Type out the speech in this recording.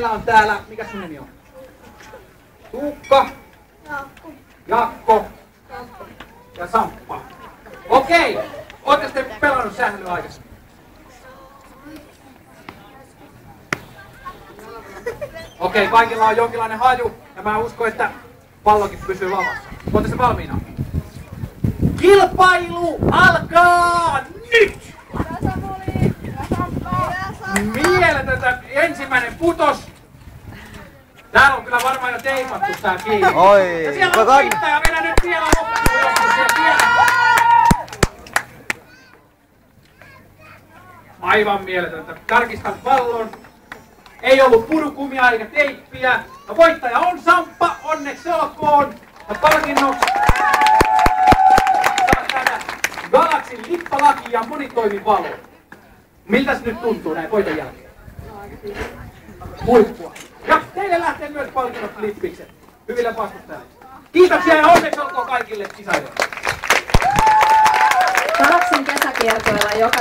Meillä on täällä, mikä sun nimi on? Tuukka, Jakko ja Samppa. Okei, ootte sitten pelannut sählyä aikaisemmin? Okei, kaikilla on jonkinlainen haju ja mä uskon, että pallokin pysyy lavassa. Ootte se valmiina? Kilpailu alkaa nyt! Mieletöntä, ensimmäinen putos. Täällä on kyllä varmaan jo teipattu tää kiinni. Oi, ja siellä on voittaja, mennään nyt vielä loppuun. Aivan mieletöntä. Tarkistan pallon. Ei ollut purukumia eikä teippiä. Ja voittaja on Samppa, onneksi olkoon. Ja palkinnoksi saa täällä Galaxin lippalaki ja monitoimivalo. Miltäs nyt tuntuu näin voiton jälkeen? Huippua. Ja teille lähtee myös palkinnot lippikset. Hyville vastustajille. Kiitoksia ja onneksi olkoon kaikille kisailijoille. Galaxin kesäkiertueella joka